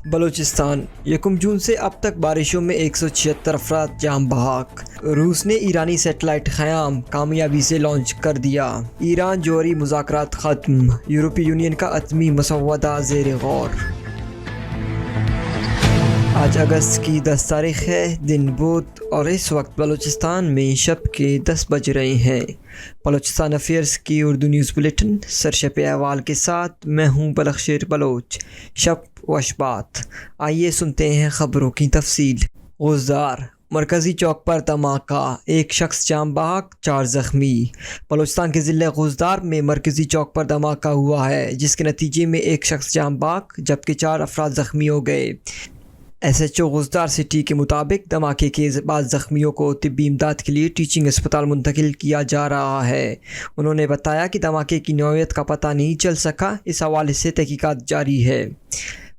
بلوچستان 1 جون سے اب تک بارشوں میں 176 افراد جاں بحق۔ روس نے ایرانی سیٹلائٹ خیام کامیابی سے لانچ کر دیا۔ ایران جوہری مذاکرات ختم، یورپی یونین کا ایٹمی مسودہ زیر غور۔ آج اگست کی 10 تاریخ ہے، دن بدھ، اور اس وقت بلوچستان میں شب کے 10 بج رہے ہیں۔ بلوچستان افیئرز کی اردو نیوز بلیٹن سرشپ احوال کے ساتھ میں ہوں بلخشیر بلوچ۔ شب و اشبات، آئیے سنتے ہیں خبروں کی تفصیل۔ غزدار مرکزی چوک پر دھماکہ، 1 شخص جاں بحق، 4 زخمی۔ بلوچستان کے ضلع غزدار میں مرکزی چوک پر دھماکہ ہوا ہے، جس کے نتیجے میں 1 شخص جاں بحق جبکہ 4 افراد زخمی ہو گئے۔ ایس ایچ او غزدار سٹی کے مطابق دھماکے کے بعد زخمیوں کو طبی امداد کے لیے ٹیچنگ اسپتال منتقل کیا جا رہا ہے۔ انہوں نے بتایا کہ دھماکے کی نوعیت کا پتہ نہیں چل سکا، اس حوالے سے تحقیقات جاری ہے۔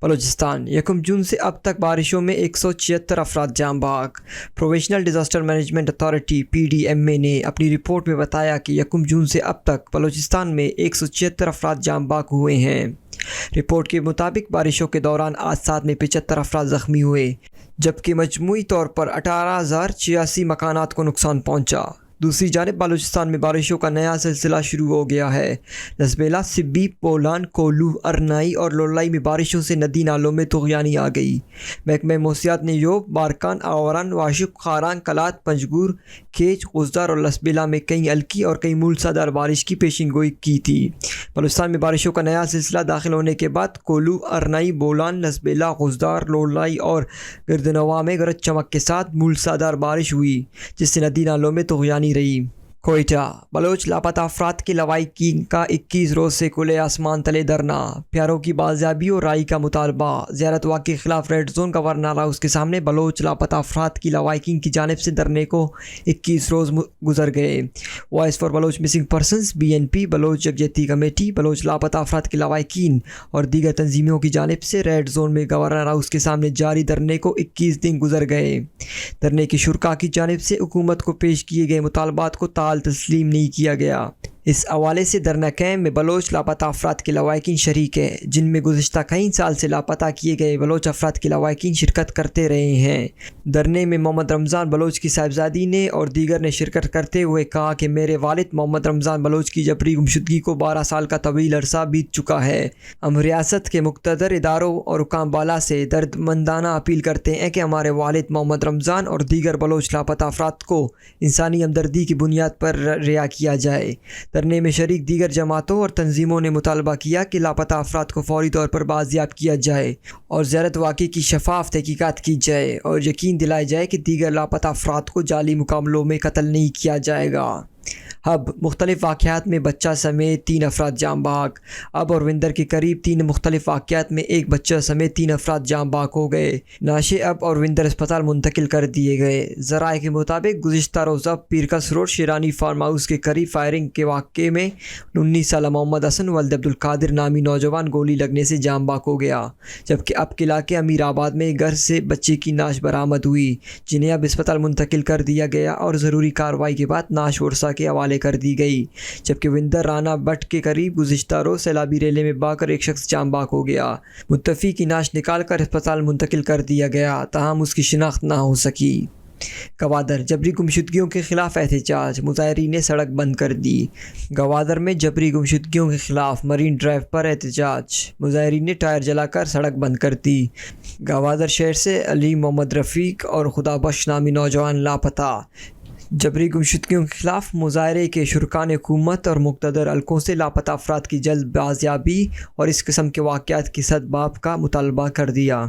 بلوچستان 1 جون سے اب تک بارشوں میں 176 افراد جاں بحق۔ Provincial disaster management authority PDMA نے اپنی رپورٹ میں بتایا کہ 1 جون سے اب تک بلوچستان میں 176 افراد جاں بحق ہوئے ہیں۔ رپورٹ کے مطابق بارشوں کے دوران حادثات میں 75 افراد زخمی ہوئے، جبکہ مجموعی طور پر 18,086 مکانات کو نقصان پہنچا۔ دوسری جانب بلوچستان میں بارشوں کا نیا سلسلہ شروع ہو گیا ہے۔ لسبیلا، سبی، بولان، کولو، ارنائی اور لولائی میں بارشوں سے ندی نالوں میں طغیانی آ گئی۔ محکمہ موسمیات نے یوب، بارکان، آوران، واشق، خاران، کلات، پنجگور، کیچ، غزدار اور لسبیلا میں کئی ہلکی اور کئی موسلادھار بارش کی پیشین گوئی کی تھی۔ بلوچستان میں بارشوں کا نیا سلسلہ داخل ہونے کے بعد کولو، ارنائی، بولان، لسبیلا، غزدار، لولائی اور گردنوا میں گرج چمک کے ساتھ موسلادھار بارش ہوئی، جس سے ندی نالوں میں طغیانی رہی۔ کوئٹہ بلوچ لاپتہ افراد کی لواحقین کا 21 روز سے کھلے آسمان تلے دھرنا، پیاروں کی بازیابی اور رہائی کا مطالبہ۔ زیارت واقعے کے خلاف ریڈ زون گورنر ہاؤس کے سامنے بلوچ لاپتہ افراد کی لواحقین کی جانب سے دھرنے کو 21 روز گزر گئے۔ Voice for Baloch missing persons BNP، Baloch Yakjehti committee, Baloch لاپتہ افراد کے لواحقین اور دیگر تنظیموں کی جانب سے ریڈ زون میں گورنر ہاؤس کے سامنے جاری دھرنے کو 21 دن گزر گئے۔ دھرنے کے شرکاء کی جانب سے حکومت کو پیش کیے گئے مطالبات کو تسلیم نہیں کیا گیا۔ اس حوالے سے دھرنا کیمپ میں بلوچ لاپتہ افراد کے لواحقین شریک ہیں، جن میں گزشتہ کئی سال سے لاپتہ کیے گئے بلوچ افراد کے لواحقین شرکت کرتے رہے ہیں۔ دھرنے میں محمد رمضان بلوچ کی صاحبزادی نے اور دیگر نے شرکت کرتے ہوئے کہا کہ میرے والد محمد رمضان بلوچ کی جبری گمشدگی کو 12 سال کا طویل عرصہ بیت چکا ہے۔ ہم ریاست کے مقتدر اداروں اور حکام بالا سے دردمندانہ اپیل کرتے ہیں کہ ہمارے والد محمد رمضان اور دیگر بلوچ لاپتہ افراد کو انسانی ہمدردی کی بنیاد پر رہا کیا جائے۔ دھرنے میں شریک دیگر جماعتوں اور تنظیموں نے مطالبہ کیا کہ لاپتہ افراد کو فوری طور پر بازیاب کیا جائے اور زیارت واقعے کی شفاف تحقیقات کی جائے اور یقین دلایا جائے کہ دیگر لاپتہ افراد کو جعلی مقابلوں میں قتل نہیں کیا جائے گا۔ اب مختلف واقعات میں بچہ سمیت 3 افراد جاں بحق۔ اب اور وندر کے قریب 3 مختلف واقعات میں ایک بچہ سمیت 3 افراد جاں بحق ہو گئے۔ نعشیں اب اور وندر اسپتال منتقل کر دیے گئے۔ ذرائع کے مطابق گزشتہ روزہ پیرکس روڈ شیرانی فارم ہاؤس کے قریب فائرنگ کے واقعے میں 19 سالہ محمد حسن ولد عبدالقادر نامی نوجوان گولی لگنے سے جاں بحق ہو گیا، جبکہ اب کے علاقے امیر آباد میں گھر سے بچے کی نعش برآمد ہوئی، جنہیں اب اسپتال منتقل کر دیا گیا اور ضروری کارروائی کے بعد نعش ورثاء کے حوالے کر دی گئی۔ جبکہ وندر رانا بٹ کے قریب گزشتہ روز سیلابی ریلے میں بہہ کر ایک شخص جاں بحق ہو گیا۔ متوفی کی نعش نکال کر اسپتال منتقل کر دیا گیا، تاہم اس کی شناخت نہ ہو سکی۔ گوادر جبری گمشدگیوں کے خلاف احتجاج، مظاہرین نے سڑک بند کر دی۔ گوادر میں جبری گمشدگیوں کے خلاف مرین ڈرائیو پر احتجاج، مظاہرین نے ٹائر جلا کر سڑک بند کر دی۔ گوادر شہر سے علی محمد رفیق اور خدا بخش نامی نوجوان لاپتہ۔ جبری گمشدگیوں کے خلاف مظاہرے کے شرکاء نے حکومت اور مقتدر حلقوں سے لاپتہ افراد کی جلد بازیابی اور اس قسم کے واقعات کی سدباب کا مطالبہ کر دیا۔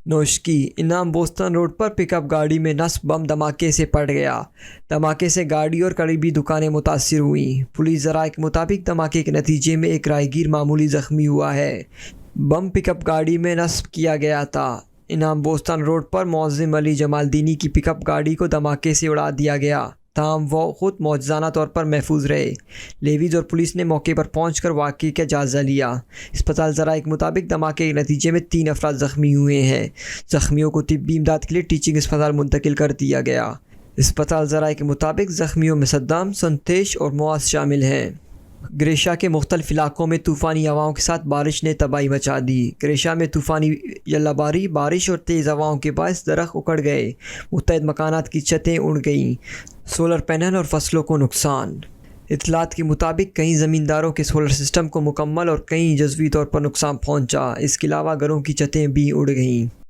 نوشکی انعام بوستان روڈ پر پک اپ گاڑی میں نصب بم دھماکے سے پڑ گیا۔ دھماکے سے گاڑی اور قریبی دکانیں متاثر ہوئیں۔ پولیس ذرائع کے مطابق دھماکے کے نتیجے میں ایک راہگیر معمولی زخمی ہوا ہے۔ بم پک اپ گاڑی میں نصب کیا گیا تھا۔ انعام بوستان روڈ پر معظم علی جمال دینی کی پک اپ گاڑی کو دھماکے سے اڑا دیا گیا، تاہم وہ خود معجزانہ طور پر محفوظ رہے۔ لیویز اور پولیس نے موقع پر پہنچ کر واقعے کا جائزہ لیا۔ اسپتال ذرائع کے مطابق دھماکے کے نتیجے میں 3 افراد زخمی ہوئے ہیں۔ زخمیوں کو طبی امداد کے لیے ٹیچنگ اسپتال منتقل کر دیا گیا۔ اسپتال ذرائع کے مطابق زخمیوں میں صدام، سنتیش اور معاذ شامل ہیں۔ گریشا کے مختلف علاقوں میں طوفانی ہواؤں کے ساتھ بارش نے تباہی مچا دی۔ گریشا میں طوفانی یلا باری بارش اور تیز ہواؤں کے باعث درخت اکھڑ گئے، متعدد مکانات کی چھتیں اڑ گئیں، سولر پینل اور فصلوں کو نقصان۔ اطلاعات کے مطابق کئی زمینداروں کے سولر سسٹم کو مکمل اور کئی جزوی طور پر نقصان پہنچا۔ اس کے علاوہ گھروں کی چھتیں بھی اڑ گئیں۔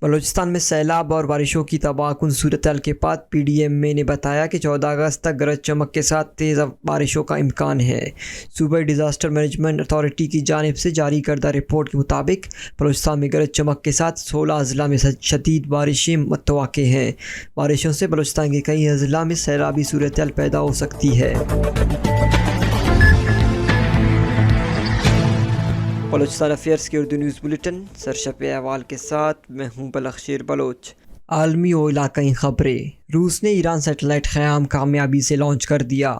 بلوچستان میں سیلاب اور بارشوں کی تباہ کن صورتحال کے بعد پی ڈی ایم اے نے بتایا کہ 14 اگست تک گرج چمک کے ساتھ تیز بارشوں کا امکان ہے۔ صوبائی ڈیزاسٹر مینجمنٹ اتھارٹی کی جانب سے جاری کردہ رپورٹ کے مطابق بلوچستان میں گرج چمک کے ساتھ 16 اضلاع میں شدید بارشیں متوقع ہیں۔ بارشوں سے بلوچستان کے کئی اضلاع میں سیلابی صورتحال پیدا ہو سکتی ہے۔ بلوچستان افیئرز کی اردو نیوز بلیٹن سرشپ احوال کے ساتھ میں ہوں بلخشیر بلوچ۔ عالمی و علاقائی خبریں۔ روس نے ایران سیٹلائٹ خیام کامیابی سے لانچ کر دیا۔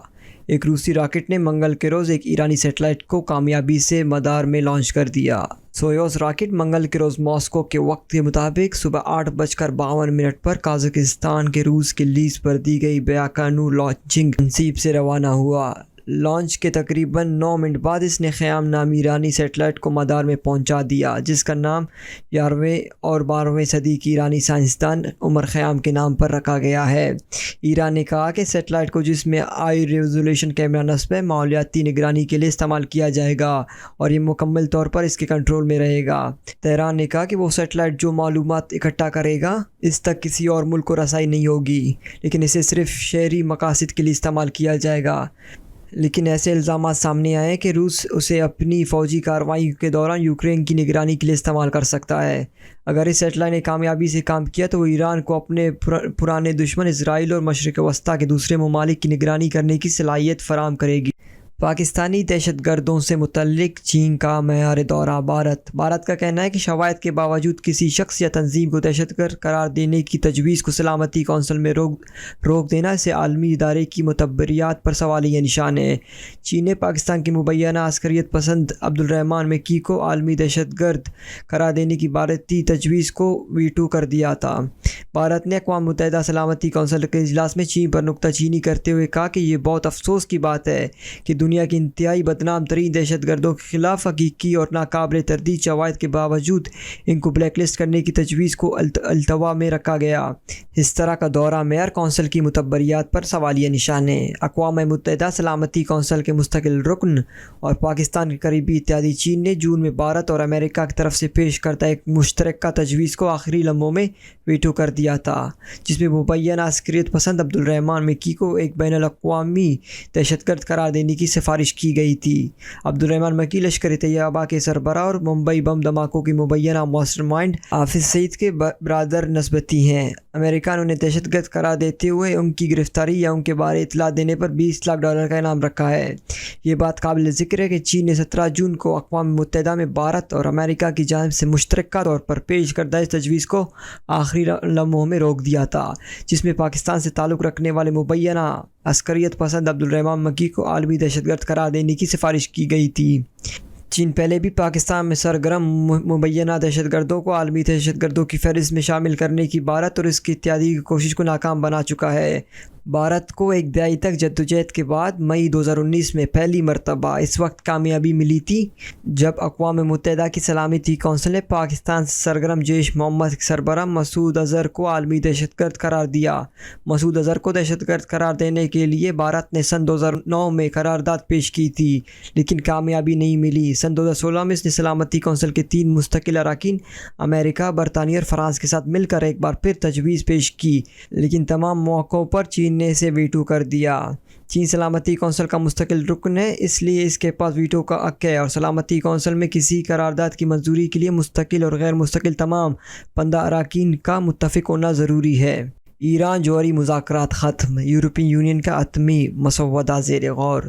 ایک روسی راکٹ نے منگل کے روز ایک ایرانی سیٹلائٹ کو کامیابی سے مدار میں لانچ کر دیا۔ سویوز راکٹ منگل کے روز ماسکو کے وقت کے مطابق صبح 8:52 پر قازقستان کے روس کے لیز پر دی گئی بیکانور لانچنگ تنصیب سے روانہ ہوا۔ لانچ کے تقریباً 9 منٹ بعد اس نے خیام نامی ایرانی سیٹلائٹ کو مدار میں پہنچا دیا، جس کا نام 11ویں اور 12ویں صدی کی ایرانی سائنسدان عمر خیام کے نام پر رکھا گیا ہے۔ ایران نے کہا کہ سیٹلائٹ کو جس میں ہائی ریزولوشن کیمرہ نصب ہے ماحولیاتی نگرانی کے لیے استعمال کیا جائے گا اور یہ مکمل طور پر اس کے کنٹرول میں رہے گا۔ تہران نے کہا کہ وہ سیٹلائٹ جو معلومات اکٹھا کرے گا اس تک کسی اور ملک کو رسائی نہیں ہوگی، لیکن اسے صرف شہری مقاصد کے لیے استعمال کیا جائے گا۔ لیکن ایسے الزامات سامنے آئے کہ روس اسے اپنی فوجی کارروائی کے دوران یوکرین کی نگرانی کے لیے استعمال کر سکتا ہے۔ اگر اس سیٹلائٹ نے کامیابی سے کام کیا تو وہ ایران کو اپنے پرانے دشمن اسرائیل اور مشرق وسطیٰ کے دوسرے ممالک کی نگرانی کرنے کی صلاحیت فراہم کرے گی۔ پاکستانی دہشت گردوں سے متعلق چین کا معیار دورہ۔ بھارت کا کہنا ہے کہ شواہد کے باوجود کسی شخص یا تنظیم کو دہشت گرد قرار دینے کی تجویز کو سلامتی کونسل میں روک دینا اسے عالمی ادارے کی معتبریت پر سوالیہ نشان ہے۔ چین نے پاکستان کے مبینہ عسکریت پسند عبدالرحمان مکی کو عالمی دہشت گرد قرار دینے کی بھارتی تجویز کو ویٹو کر دیا تھا۔ بھارت نے اقوام متحدہ سلامتی کونسل کے اجلاس میں چین پر نکتہ چینی کرتے ہوئے کہا کہ یہ بہت افسوس کی بات ہے کہ دنیا کے انتہائی بدنام ترین دہشت گردوں کے خلاف حقیقی اور ناقابل تردید شواہد کے باوجود ان کو بلیک لسٹ کرنے کی تجویز کو التوا میں رکھا گیا۔ اس طرح کا دورہ معیار کونسل کی معتبریت پر سوالیہ نشان ہے۔ اقوام متحدہ سلامتی کونسل کے مستقل رکن اور پاکستان کے قریبی اتحادی چین نے جون میں بھارت اور امریکہ کی طرف سے پیش کردہ ایک مشترکہ تجویز کو آخری لمحوں میں ویٹو کر دیا تھا، جس میں مبینہ عسکریت پسند عبدالرحمان مکی کو ایک بین الاقوامی دہشت گرد قرار دینے کی سفارش کی گئی تھی۔ عبدالرحمان مکی لشکر طیبہ کے سربراہ اور ممبئی بم دھماکوں کی مبینہ ماسٹر مائنڈ حافظ سعید کے برادر نسبتی ہیں۔ امریکہ نے انہیں دہشت گرد قرار دیتے ہوئے ان کی گرفتاری یا ان کے بارے اطلاع دینے پر $20 لاکھ کا انعام رکھا ہے۔ یہ بات قابل ذکر ہے کہ چین نے 17 جون کو اقوام متحدہ میں بھارت اور امریکہ کی جانب سے مشترکہ طور پر پیش کردہ اس تجویز کو آخری لمحوں میں روک دیا تھا، جس میں پاکستان سے تعلق رکھنے والے مبینہ عسکریت پسند عبدالرحمان مکی کو عالمی دہشت گرد قرار دینے کی سفارش کی گئی تھی۔ چین پہلے بھی پاکستان میں سرگرم مبینہ دہشت گردوں کو عالمی دہشت گردوں کی فہرست میں شامل کرنے کی بھارت اور اس کی اتحادی کی کوشش کو ناکام بنا چکا ہے۔ بھارت کو ایک دہائی تک جدوجہد کے بعد مئی 2019 میں پہلی مرتبہ اس وقت کامیابی ملی تھی جب اقوام متحدہ کی سلامتی کونسل نے پاکستان سے سرگرم جیش محمد کے سربراہ مسعود اظہر کو عالمی دہشت گرد قرار دیا۔ مسعود اظہر کو دہشت گرد قرار دینے کے لیے بھارت نے سن 2009 میں قرارداد پیش کی تھی، لیکن کامیابی نہیں ملی۔ سن 2016 میں اس نے سلامتی کونسل کے 3 مستقل اراکین امریکہ، برطانیہ اور فرانس کے ساتھ مل کر ایک بار پھر تجویز پیش کی، لیکن تمام موقعوں پر چین نے اسے ویٹو کر دیا۔ چین سلامتی کونسل کا مستقل رکن ہے، اس لیے اس کے پاس ویٹو کا حق ہے اور سلامتی کونسل میں کسی قرارداد کی منظوری کے لیے مستقل اور غیر مستقل تمام 15 اراکین کا متفق ہونا ضروری ہے۔ ایران جوہری مذاکرات ختم، یورپی یونین کا حتمی مسودہ زیر غور۔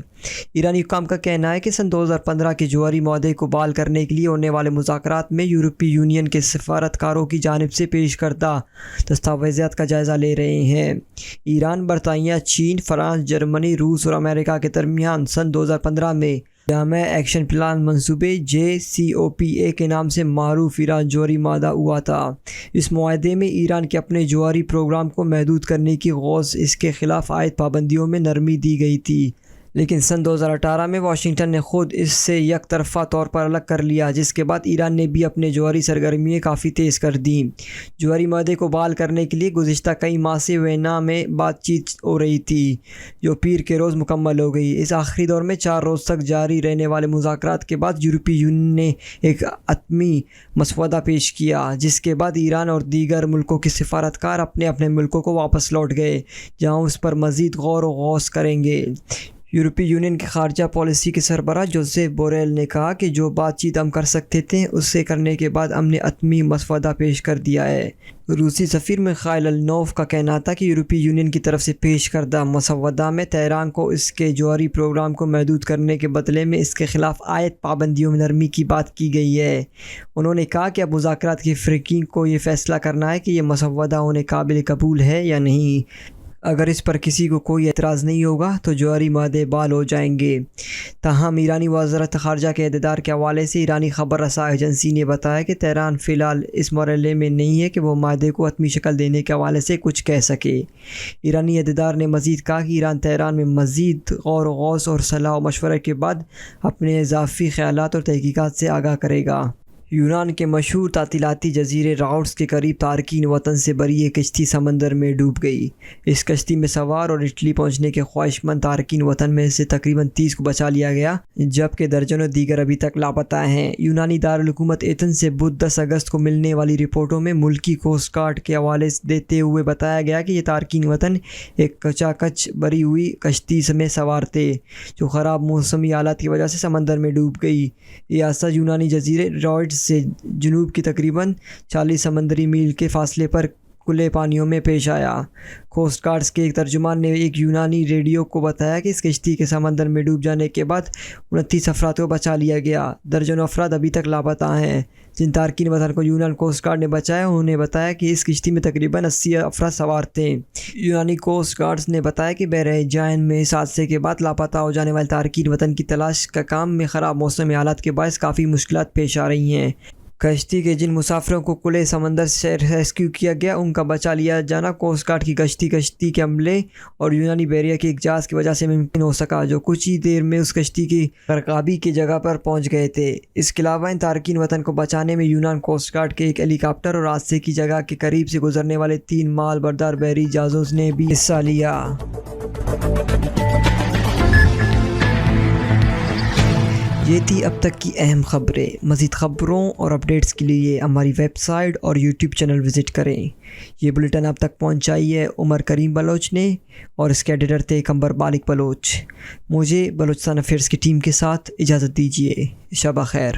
ایرانی حکام کا کہنا ہے کہ سن 2015 کے جوہری معاہدے کو بحال کرنے کے لیے ہونے والے مذاکرات میں یورپی یونین کے سفارتکاروں کی جانب سے پیش کردہ دستاویزات کا جائزہ لے رہے ہیں۔ ایران، برطانیہ، چین، فرانس، جرمنی، روس اور امریکہ کے درمیان سن 2015 میں جامع ایکشن پلان منصوبے JCPOA کے نام سے معروف ایران جوہری معاہدہ ہوا تھا۔ اس معاہدے میں ایران کے اپنے جوہری پروگرام کو محدود کرنے کی غوث اس کے خلاف عائد پابندیوں میں نرمی دی گئی تھی، لیکن سن 2018 میں واشنگٹن نے خود اس سے یک طرفہ طور پر الگ کر لیا، جس کے بعد ایران نے بھی اپنے جوہری سرگرمیاں کافی تیز کر دیں۔ جوہری معاہدے کو بحال کرنے کے لیے گزشتہ کئی ماہ سے وینا میں بات چیت ہو رہی تھی، جو پیر کے روز مکمل ہو گئی۔ اس آخری دور میں 4 روز تک جاری رہنے والے مذاکرات کے بعد یورپی یونین نے ایک حتمی مسودہ پیش کیا، جس کے بعد ایران اور دیگر ملکوں کے سفارتکار اپنے اپنے ملکوں کو واپس لوٹ گئے، جہاں اس پر مزید غور و خوض کریں گے۔ یورپی یونین کے خارجہ پالیسی کے سربراہ جوزیف بوریل نے کہا کہ جو بات چیت ہم کر سکتے تھے اسے کرنے کے بعد ہم نے حتمی مسودہ پیش کر دیا ہے۔ روسی سفیر میخائیل النوف کا کہنا تھا کہ یورپی یونین کی طرف سے پیش کردہ مسودہ میں تہران کو اس کے جوہری پروگرام کو محدود کرنے کے بدلے میں اس کے خلاف عائد پابندیوں میں نرمی کی بات کی گئی ہے۔ انہوں نے کہا کہ اب مذاکرات کے فریقین کو یہ فیصلہ کرنا ہے کہ یہ مسودہ انہیں قابل قبول ہے یا نہیں۔ اگر اس پر کسی کو کوئی اعتراض نہیں ہوگا تو جوہری معاہدے بحال ہو جائیں گے۔ تاہم ایرانی وزارت خارجہ کے عہدیدار کے حوالے سے ایرانی خبر رساں ایجنسی نے بتایا کہ تہران فی الحال اس مرحلے میں نہیں ہے کہ وہ معاہدے کو حتمی شکل دینے کے حوالے سے کچھ کہہ سکے۔ ایرانی عہدیدار نے مزید کہا کہ ایران تہران میں مزید غور و خوض اور صلاح و مشورے کے بعد اپنے اضافی خیالات اور تحقیقات سے آگاہ کرے گا۔ یونان کے مشہور تعطیلاتی جزیرے راؤڈس کے قریب تارکین وطن سے بری ایک کشتی سمندر میں ڈوب گئی۔ اس کشتی میں سوار اور اٹلی پہنچنے کے خواہش مند تارکین وطن میں سے تقریباً 30 کو بچا لیا گیا، جبکہ درجنوں دیگر ابھی تک لاپتہ ہیں۔ یونانی دارالحکومت ایتھنز سے بدھ 10 اگست کو ملنے والی رپورٹوں میں ملکی کوسٹ گارڈ کے حوالے دیتے ہوئے بتایا گیا کہ یہ تارکین وطن ایک کچا کچ بری ہوئی کشتی میں سوار تھے، جو خراب موسمی حالات کی وجہ سے سمندر میں ڈوب گئی۔ یہ حادثہ یونانی جزیرے راؤڈس سے جنوب کی تقریباً 40 سمندری میل کے فاصلے پر کھلے پانیوں میں پیش آیا۔ کوسٹ گارڈز کے ایک ترجمان نے ایک یونانی ریڈیو کو بتایا کہ اس کشتی کے سمندر میں ڈوب جانے کے بعد 29 افراد کو بچا لیا گیا۔ درجنوں افراد ابھی تک لاپتہ ہیں۔ جن تارکین وطن کو یونان کوسٹ گارڈ نے بچایا انہوں نے بتایا کہ اس کشتی میں تقریباً 80 افراد سوار تھے۔ یونانی کوسٹ گارڈز نے بتایا کہ بحر ایجائن میں اس حادثے کے بعد لاپتہ ہو جانے والے تارکین وطن کی تلاش کا کام میں خراب موسمی حالات کے باعث کافی مشکلات پیش آ رہی ہیں۔ کشتی کے جن مسافروں کو کھلے سمندر سے ریسکیو کیا گیا ان کا بچا لیا جانا کوسٹ گارڈ کی کشتی کے عملے اور یونانی بحریہ کے ایک جہاز کی وجہ سے ممکن ہو سکا، جو کچھ ہی دیر میں اس کشتی کی غرقابی کی جگہ پر پہنچ گئے تھے۔ اس کے علاوہ ان تارکین وطن کو بچانے میں یونان کوسٹ گارڈ کے ایک ہیلی کاپٹر اور حادثے کی جگہ کے قریب سے گزرنے والے 3 مال بردار بحری جہازوں نے بھی حصہ لیا۔ یہ تھی اب تک کی اہم خبریں۔ مزید خبروں اور اپڈیٹس کے لیے ہماری ویب سائٹ اور یوٹیوب چینل وزٹ کریں۔ یہ بلیٹن اب تک پہنچائی ہے عمر کریم بلوچ نے اور اس کے ایڈیٹر تھے قمبر بالغ بلوچ۔ مجھے بلوچستان افیئرز کی ٹیم کے ساتھ اجازت دیجیے۔ شب خیر۔